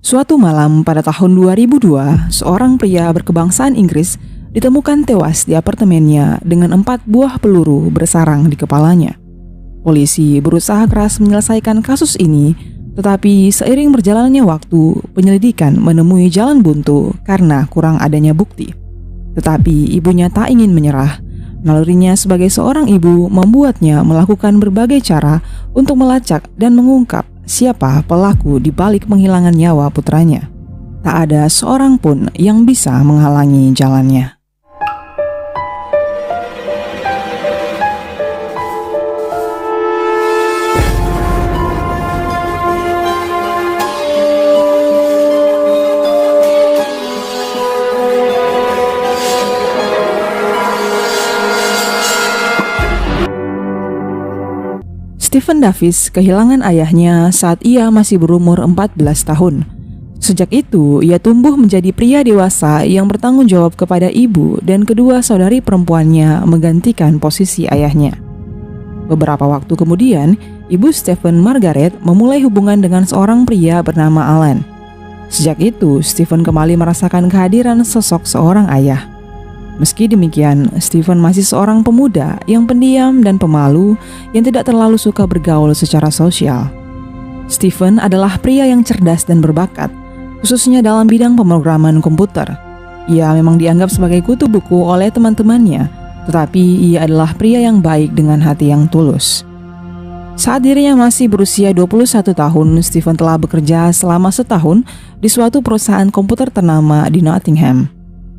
Suatu malam pada tahun 2002, seorang pria berkebangsaan Inggris ditemukan tewas di apartemennya dengan 4 buah peluru bersarang di kepalanya. Polisi berusaha keras menyelesaikan kasus ini, tetapi seiring berjalannya waktu, penyelidikan menemui jalan buntu karena kurang adanya bukti. Tetapi ibunya tak ingin menyerah. Nalurinya sebagai seorang ibu membuatnya melakukan berbagai cara untuk melacak dan mengungkap siapa pelaku di balik penghilangan nyawa putranya. Tak ada seorang pun yang bisa menghalangi jalannya. Stephen Davis kehilangan ayahnya saat ia masih berumur 14 tahun. Sejak itu, ia tumbuh menjadi pria dewasa yang bertanggung jawab kepada ibu dan kedua saudari perempuannya menggantikan posisi ayahnya. Beberapa waktu kemudian, ibu Stephen, Margaret, memulai hubungan dengan seorang pria bernama Alan. Sejak itu, Stephen kembali merasakan kehadiran sosok seorang ayah. Meski demikian, Stephen masih seorang pemuda yang pendiam dan pemalu yang tidak terlalu suka bergaul secara sosial. Stephen adalah pria yang cerdas dan berbakat, khususnya dalam bidang pemrograman komputer. Ia memang dianggap sebagai kutu buku oleh teman-temannya, tetapi ia adalah pria yang baik dengan hati yang tulus. Saat dirinya masih berusia 21 tahun, Stephen telah bekerja selama setahun di suatu perusahaan komputer ternama di Nottingham.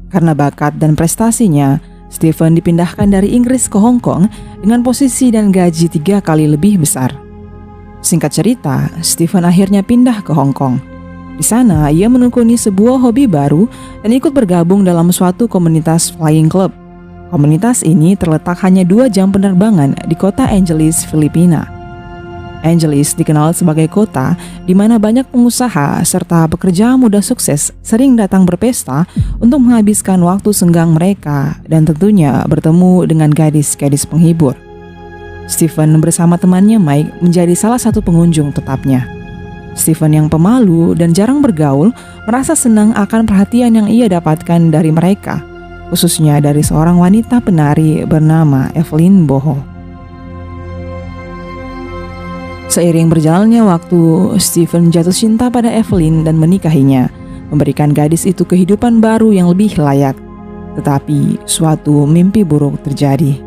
Karena bakat dan prestasinya, Stephen dipindahkan dari Inggris ke Hong Kong dengan posisi dan gaji 3 kali lebih besar. Singkat cerita, Stephen akhirnya pindah ke Hong Kong. Di sana, ia menekuni sebuah hobi baru dan ikut bergabung dalam suatu komunitas flying club. Komunitas ini terletak hanya 2 jam penerbangan di kota Angeles, Filipina. Angeles dikenal sebagai kota di mana banyak pengusaha serta pekerja muda sukses sering datang berpesta untuk menghabiskan waktu senggang mereka dan tentunya bertemu dengan gadis-gadis penghibur. Stephen bersama temannya Mike menjadi salah satu pengunjung tetapnya. Stephen yang pemalu dan jarang bergaul merasa senang akan perhatian yang ia dapatkan dari mereka, khususnya dari seorang wanita penari bernama Evelyn Boho. Seiring berjalannya waktu, Stephen jatuh cinta pada Evelyn dan menikahinya, memberikan gadis itu kehidupan baru yang lebih layak. Tetapi suatu mimpi buruk terjadi.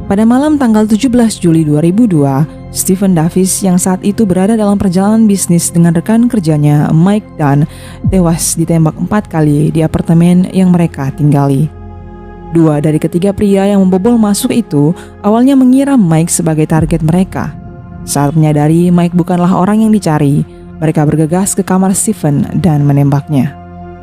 Pada malam tanggal 17 Juli 2002, Stephen Davis yang saat itu berada dalam perjalanan bisnis dengan rekan kerjanya Mike Dunn tewas ditembak 4 kali di apartemen yang mereka tinggali. 2 dari ketiga pria yang membobol masuk itu awalnya mengira Mike sebagai target mereka. Saat menyadari Mike bukanlah orang yang dicari, mereka bergegas ke kamar Stephen dan menembaknya.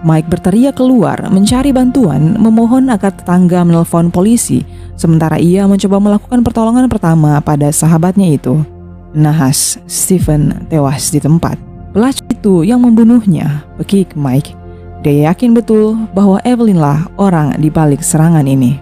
Mike berteriak keluar mencari bantuan, memohon agar tetangga menelpon polisi, sementara ia mencoba melakukan pertolongan pertama pada sahabatnya itu. Nahas, Stephen tewas di tempat. Pelacur itu yang membunuhnya, pekik Mike. Dia yakin betul bahwa Evelyn lah orang di balik serangan ini.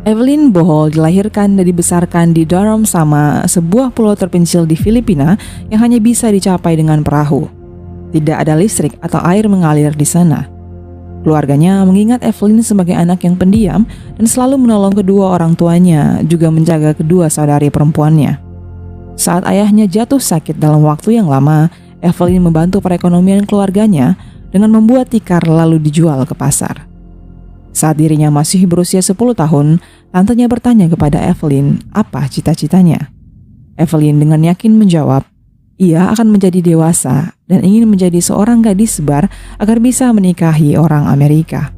Evelyn Boho dilahirkan dan dibesarkan di Darussalam, sebuah pulau terpencil di Filipina yang hanya bisa dicapai dengan perahu. Tidak ada listrik atau air mengalir di sana. Keluarganya mengingat Evelyn sebagai anak yang pendiam dan selalu menolong kedua orang tuanya, juga menjaga kedua saudari perempuannya. Saat ayahnya jatuh sakit dalam waktu yang lama, Evelyn membantu perekonomian keluarganya dengan membuat tikar lalu dijual ke pasar. Saat dirinya masih berusia 10 tahun, tantenya bertanya kepada Evelyn apa cita-citanya. Evelyn dengan yakin menjawab, ia akan menjadi dewasa dan ingin menjadi seorang gadis bar agar bisa menikahi orang Amerika.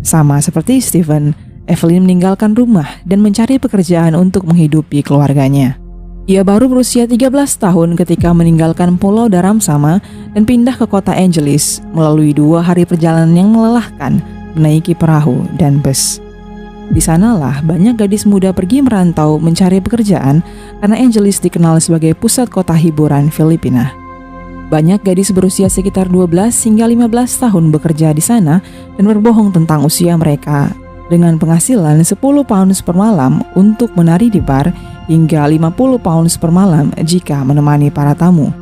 Sama seperti Stephen, Evelyn meninggalkan rumah dan mencari pekerjaan untuk menghidupi keluarganya. Ia baru berusia 13 tahun ketika meninggalkan Pulau Darussalam dan pindah ke kota Angeles melalui 2 hari perjalanan yang melelahkan, menaiki perahu dan bus. Di sanalah banyak gadis muda pergi merantau mencari pekerjaan karena Angeles dikenal sebagai pusat kota hiburan Filipina. Banyak gadis berusia sekitar 12 hingga 15 tahun bekerja di sana dan berbohong tentang usia mereka dengan penghasilan 10 pounds per malam untuk menari di bar hingga 50 pounds per malam jika menemani para tamu.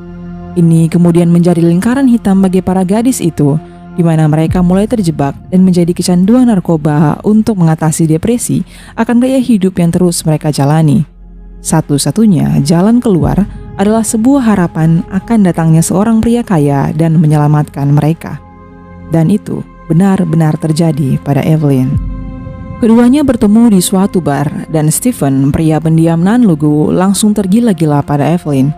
Ini kemudian menjadi lingkaran hitam bagi para gadis itu, di mana mereka mulai terjebak dan menjadi kecanduan narkoba untuk mengatasi depresi akan gaya hidup yang terus mereka jalani. Satu-satunya jalan keluar adalah sebuah harapan akan datangnya seorang pria kaya dan menyelamatkan mereka. Dan itu benar-benar terjadi pada Evelyn. Keduanya bertemu di suatu bar dan Stephen, pria pendiam nan lugu, langsung tergila-gila pada Evelyn.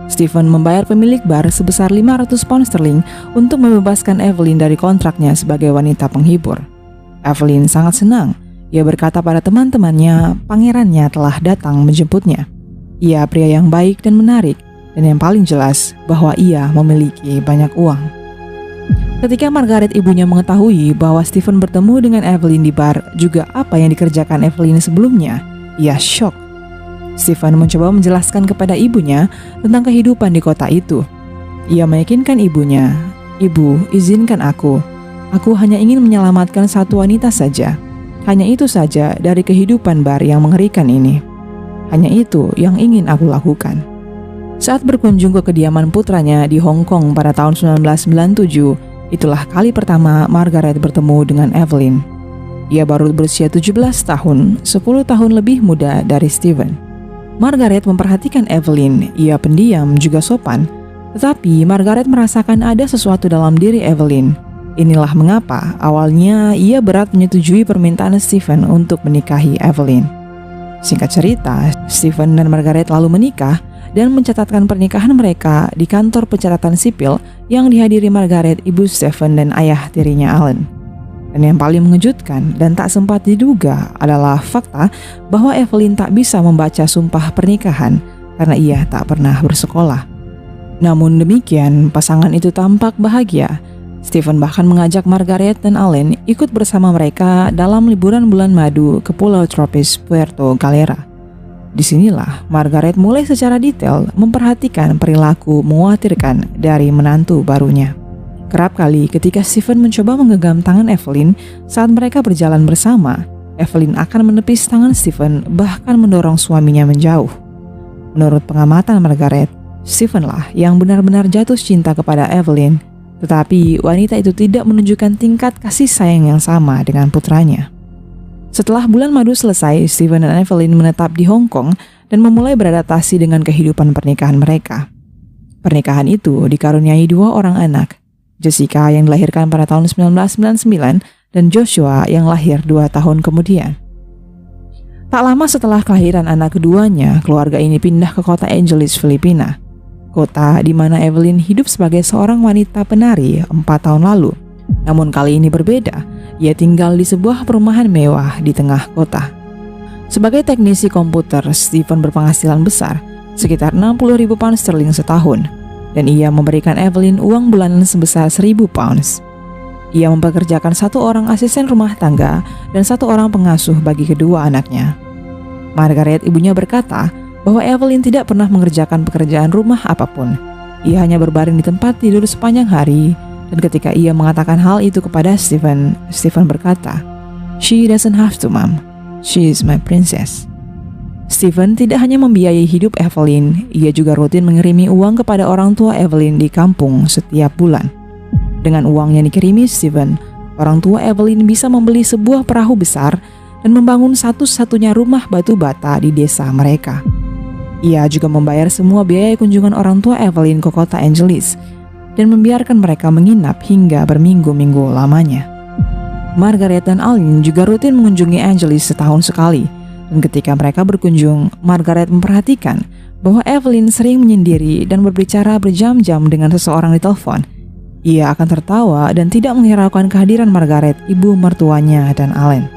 Stephen membayar pemilik bar sebesar 500 pound sterling untuk membebaskan Evelyn dari kontraknya sebagai wanita penghibur. Evelyn sangat senang. Ia berkata pada teman-temannya, pangerannya telah datang menjemputnya. Ia pria yang baik dan menarik, dan yang paling jelas bahwa ia memiliki banyak uang. Ketika Margaret ibunya mengetahui bahwa Stephen bertemu dengan Evelyn di bar, juga apa yang dikerjakan Evelyn sebelumnya, ia syok. Stephen mencoba menjelaskan kepada ibunya tentang kehidupan di kota itu. Ia meyakinkan ibunya, "Ibu, izinkan aku. Aku hanya ingin menyelamatkan satu wanita saja. Hanya itu saja dari kehidupan bar yang mengerikan ini. Hanya itu yang ingin aku lakukan." Saat berkunjung ke kediaman putranya di Hong Kong pada tahun 1997, itulah kali pertama Margaret bertemu dengan Evelyn. Ia baru berusia 17 tahun, 10 tahun lebih muda dari Stephen. Margaret memperhatikan Evelyn, ia pendiam juga sopan, tetapi Margaret merasakan ada sesuatu dalam diri Evelyn. Inilah mengapa awalnya ia berat menyetujui permintaan Stephen untuk menikahi Evelyn. Singkat cerita, Stephen dan Margaret lalu menikah dan mencatatkan pernikahan mereka di kantor pencatatan sipil yang dihadiri Margaret, ibu Stephen, dan ayah tirinya Alan. Dan yang paling mengejutkan dan tak sempat diduga adalah fakta bahwa Evelyn tak bisa membaca sumpah pernikahan karena ia tak pernah bersekolah. Namun demikian, pasangan itu tampak bahagia. Stephen bahkan mengajak Margaret dan Alan ikut bersama mereka dalam liburan bulan madu ke pulau tropis Puerto Galera. Disinilah Margaret mulai secara detail memperhatikan perilaku mengkhawatirkan dari menantu barunya. Kerap kali ketika Stephen mencoba menggenggam tangan Evelyn saat mereka berjalan bersama, Evelyn akan menepis tangan Stephen, bahkan mendorong suaminya menjauh. Menurut pengamatan Margaret, Stephen lah yang benar-benar jatuh cinta kepada Evelyn, tetapi wanita itu tidak menunjukkan tingkat kasih sayang yang sama dengan putranya. Setelah bulan madu selesai, Stephen dan Evelyn menetap di Hong Kong dan memulai beradaptasi dengan kehidupan pernikahan mereka. Pernikahan itu dikaruniai 2 orang anak, Jessica yang dilahirkan pada tahun 1999 dan Joshua yang lahir 2 tahun kemudian. Tak lama setelah kelahiran anak keduanya, keluarga ini pindah ke kota Angeles, Filipina. Kota di mana Evelyn hidup sebagai seorang wanita penari 4 tahun lalu. Namun kali ini berbeda, ia tinggal di sebuah perumahan mewah di tengah kota. Sebagai teknisi komputer, Stephen berpenghasilan besar, sekitar 60.000 pound sterling setahun. Dan ia memberikan Evelyn uang bulanan sebesar 1.000 pounds. Ia mempekerjakan 1 orang asisten rumah tangga dan 1 orang pengasuh bagi kedua anaknya. Margaret, ibunya, berkata bahwa Evelyn tidak pernah mengerjakan pekerjaan rumah apapun. Ia hanya berbaring di tempat tidur sepanjang hari, dan ketika ia mengatakan hal itu kepada Stephen, Stephen berkata, "She doesn't have to, Mom. She is my princess." Stephen tidak hanya membiayai hidup Evelyn, ia juga rutin mengirimi uang kepada orang tua Evelyn di kampung setiap bulan. Dengan uang yang dikirimi Stephen, orang tua Evelyn bisa membeli sebuah perahu besar dan membangun satu-satunya rumah batu bata di desa mereka. Ia juga membayar semua biaya kunjungan orang tua Evelyn ke kota Angeles dan membiarkan mereka menginap hingga berminggu-minggu lamanya. Margaret dan Alan juga rutin mengunjungi Angeles setahun sekali. Dan ketika mereka berkunjung, Margaret memperhatikan bahwa Evelyn sering menyendiri dan berbicara berjam-jam dengan seseorang di telepon. Ia akan tertawa dan tidak menghiraukan kehadiran Margaret, ibu mertuanya, dan Alan.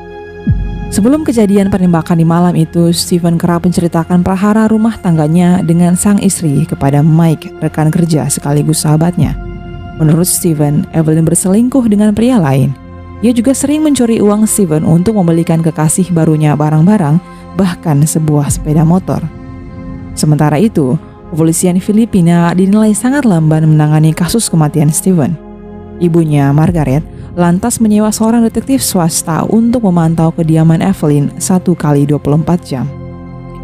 Sebelum kejadian penembakan di malam itu, Stephen kerap menceritakan prahara rumah tangganya dengan sang istri kepada Mike, rekan kerja sekaligus sahabatnya. Menurut Stephen, Evelyn berselingkuh dengan pria lain. Ia juga sering mencuri uang Stephen untuk membelikan kekasih barunya barang-barang, bahkan sebuah sepeda motor. Sementara itu, Kepolisian Filipina dinilai sangat lamban menangani kasus kematian Steven. Ibunya, Margaret, lantas menyewa seorang detektif swasta untuk memantau kediaman Evelyn 1 kali 24 jam.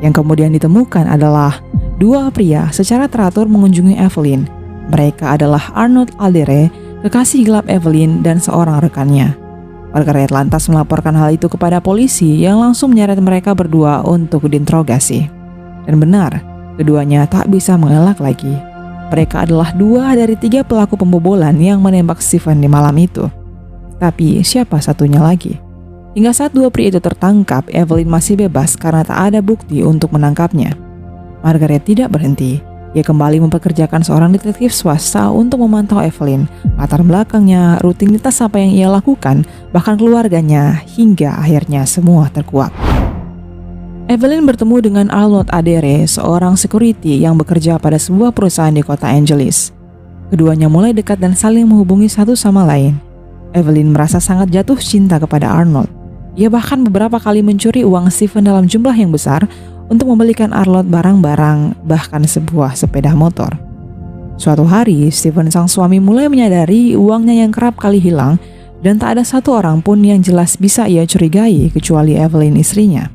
Yang kemudian ditemukan adalah dua pria secara teratur mengunjungi Evelyn. Mereka adalah Arnold Aldere, kekasih gelap Evelyn, dan seorang rekannya. Margaret lantas melaporkan hal itu kepada polisi yang langsung menyeret mereka berdua untuk diinterogasi. Dan benar, keduanya tak bisa mengelak lagi. Mereka adalah 2 dari 3 pelaku pembobolan yang menembak Steven di malam itu. Tapi siapa satunya lagi? Hingga saat 2 pria itu tertangkap, Evelyn masih bebas karena tak ada bukti untuk menangkapnya. Margaret tidak berhenti. Ia kembali mempekerjakan seorang detektif swasta untuk memantau Evelyn, latar belakangnya, rutinitas apa yang ia lakukan, bahkan keluarganya, hingga akhirnya semua terkuak. Evelyn bertemu dengan Arnold Aldere, seorang security yang bekerja pada sebuah perusahaan di kota Angeles. Keduanya mulai dekat dan saling menghubungi satu sama lain. Evelyn merasa sangat jatuh cinta kepada Arnold. Ia bahkan beberapa kali mencuri uang Steven dalam jumlah yang besar untuk membelikan Arnold barang-barang, bahkan sebuah sepeda motor. Suatu hari, Steven sang suami mulai menyadari uangnya yang kerap kali hilang dan tak ada satu orang pun yang jelas bisa ia curigai kecuali Evelyn istrinya.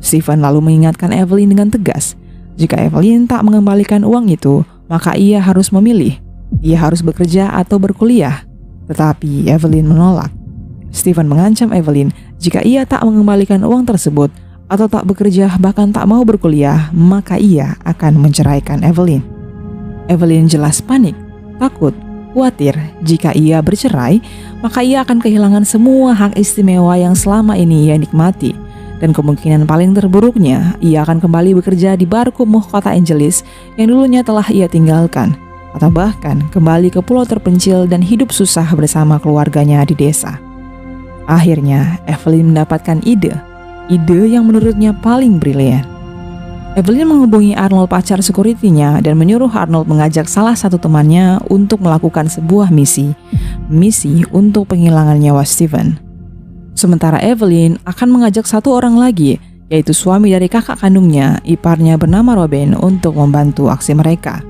Steven lalu mengingatkan Evelyn dengan tegas, jika Evelyn tak mengembalikan uang itu, maka ia harus memilih. Ia harus bekerja atau berkuliah. Tetapi Evelyn menolak. Steven mengancam Evelyn jika ia tak mengembalikan uang tersebut atau tak bekerja bahkan tak mau berkuliah, maka ia akan menceraikan Evelyn. Evelyn jelas panik, takut, khawatir jika ia bercerai, maka ia akan kehilangan semua hak istimewa yang selama ini ia nikmati. Dan kemungkinan paling terburuknya, ia akan kembali bekerja di bar kumuh kota Angeles yang dulunya telah ia tinggalkan, atau bahkan kembali ke pulau terpencil dan hidup susah bersama keluarganya di desa. Akhirnya, Evelyn mendapatkan ide yang menurutnya paling brilian. Evelyn menghubungi Arnold, pacar security-nya, dan menyuruh Arnold mengajak salah satu temannya untuk melakukan sebuah misi untuk penghilangan nyawa Steven. Sementara Evelyn akan mengajak satu orang lagi, yaitu suami dari kakak kandungnya, iparnya bernama Robin, untuk membantu aksi mereka.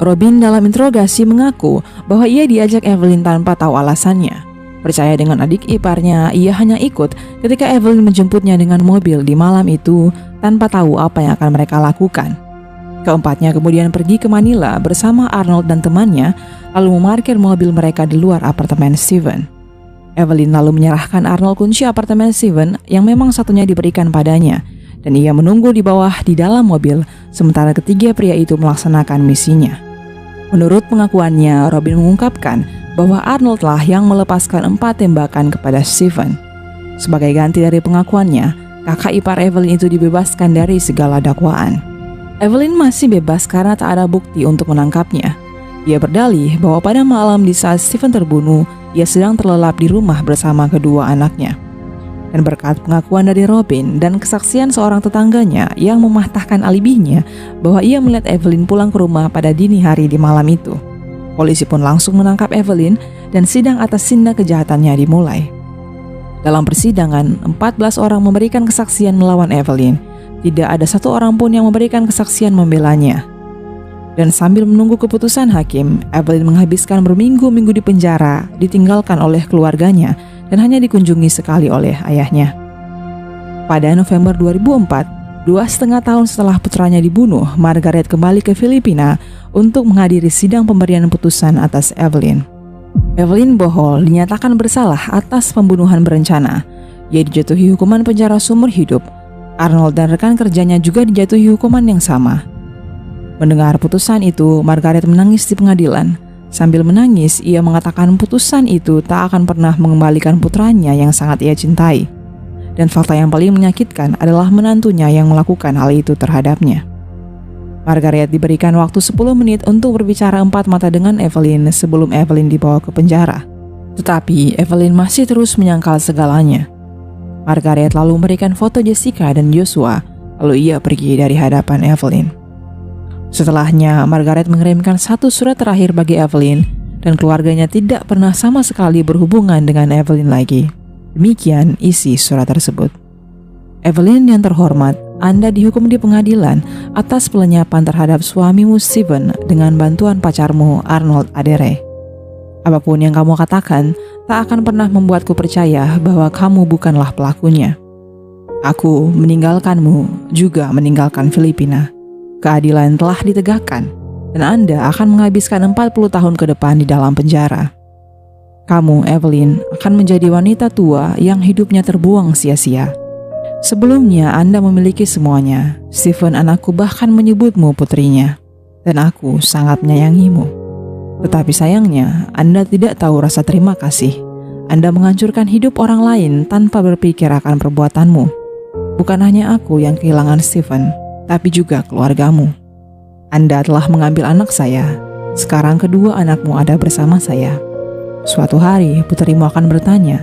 Robin dalam interogasi mengaku bahwa ia diajak Evelyn tanpa tahu alasannya. Percaya dengan adik iparnya, ia hanya ikut ketika Evelyn menjemputnya dengan mobil di malam itu tanpa tahu apa yang akan mereka lakukan. Keempatnya kemudian pergi ke Manila bersama Arnold dan temannya, lalu memarkir mobil mereka di luar apartemen Steven. Evelyn lalu menyerahkan Arnold kunci apartemen Steven yang memang satunya diberikan padanya, dan ia menunggu di bawah di dalam mobil sementara ketiga pria itu melaksanakan misinya. Menurut pengakuannya, Robin mengungkapkan bahwa Arnold lah yang melepaskan 4 tembakan kepada Steven. Sebagai ganti dari pengakuannya, kakak ipar Evelyn itu dibebaskan dari segala dakwaan. Evelyn masih bebas karena tak ada bukti untuk menangkapnya. Ia berdalih bahwa pada malam di saat Steven terbunuh, ia sedang terlelap di rumah bersama kedua anaknya. Dan berkat pengakuan dari Robin dan kesaksian seorang tetangganya yang mematahkan alibinya bahwa ia melihat Evelyn pulang ke rumah pada dini hari di malam itu, polisi pun langsung menangkap Evelyn dan sidang atas tindak kejahatannya dimulai. Dalam persidangan, 14 orang memberikan kesaksian melawan Evelyn. Tidak ada satu orang pun yang memberikan kesaksian membelanya. Dan sambil menunggu keputusan hakim, Evelyn menghabiskan berminggu-minggu di penjara, ditinggalkan oleh keluarganya, dan hanya dikunjungi sekali oleh ayahnya. Pada November 2004, 2,5 tahun setelah putranya dibunuh, Margaret kembali ke Filipina untuk menghadiri sidang pemberian putusan atas Evelyn. Evelyn Bohol dinyatakan bersalah atas pembunuhan berencana. Ia dijatuhi hukuman penjara seumur hidup. Arnold dan rekan kerjanya juga dijatuhi hukuman yang sama. Mendengar putusan itu, Margaret menangis di pengadilan. Sambil menangis, ia mengatakan putusan itu tak akan pernah mengembalikan putranya yang sangat ia cintai. Dan fakta yang paling menyakitkan adalah menantunya yang melakukan hal itu terhadapnya. Margaret diberikan waktu 10 menit untuk berbicara empat mata dengan Evelyn sebelum Evelyn dibawa ke penjara. Tetapi Evelyn masih terus menyangkal segalanya. Margaret lalu memberikan foto Jessica dan Joshua, lalu ia pergi dari hadapan Evelyn. Setelahnya, Margaret mengirimkan satu surat terakhir bagi Evelyn, dan keluarganya tidak pernah sama sekali berhubungan dengan Evelyn lagi. Demikian isi surat tersebut. Evelyn yang terhormat, Anda dihukum di pengadilan atas pelenyapan terhadap suamimu Stephen dengan bantuan pacarmu Arnold Adere. Apapun yang kamu katakan tak akan pernah membuatku percaya bahwa kamu bukanlah pelakunya. Aku meninggalkanmu, juga meninggalkan Filipina. Keadilan telah ditegakkan, dan Anda akan menghabiskan 40 tahun ke depan di dalam penjara. Kamu, Evelyn, akan menjadi wanita tua yang hidupnya terbuang sia-sia. Sebelumnya Anda memiliki semuanya. Stephen anakku bahkan menyebutmu putrinya, dan aku sangat menyayangimu. Tetapi sayangnya, Anda tidak tahu rasa terima kasih. Anda menghancurkan hidup orang lain tanpa berpikir akan perbuatanmu. Bukan hanya aku yang kehilangan Stephen, tapi juga keluargamu. Anda telah mengambil anak saya. Sekarang kedua anakmu ada bersama saya. Suatu hari putrimu akan bertanya,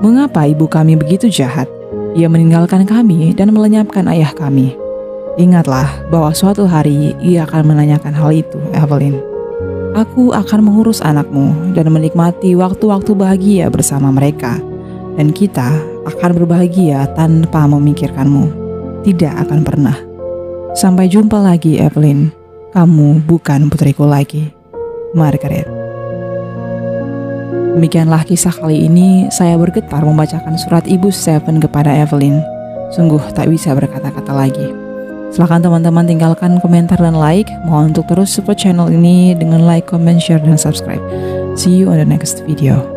"Mengapa ibu kami begitu jahat? Ia meninggalkan kami dan melenyapkan ayah kami." Ingatlah bahwa suatu hari ia akan menanyakan hal itu, Evelyn. Aku akan mengurus anakmu dan menikmati waktu-waktu bahagia bersama mereka. Dan kita akan berbahagia tanpa memikirkanmu. Tidak akan pernah. Sampai jumpa lagi, Evelyn. Kamu bukan putriku lagi. Margaret. Demikianlah kisah kali ini. Saya bergetar membacakan surat Ibu Stephen kepada Evelyn. Sungguh tak bisa berkata-kata lagi. Silahkan teman-teman tinggalkan komentar dan like. Mohon untuk terus support channel ini dengan like, comment, share, dan subscribe. See you on the next video.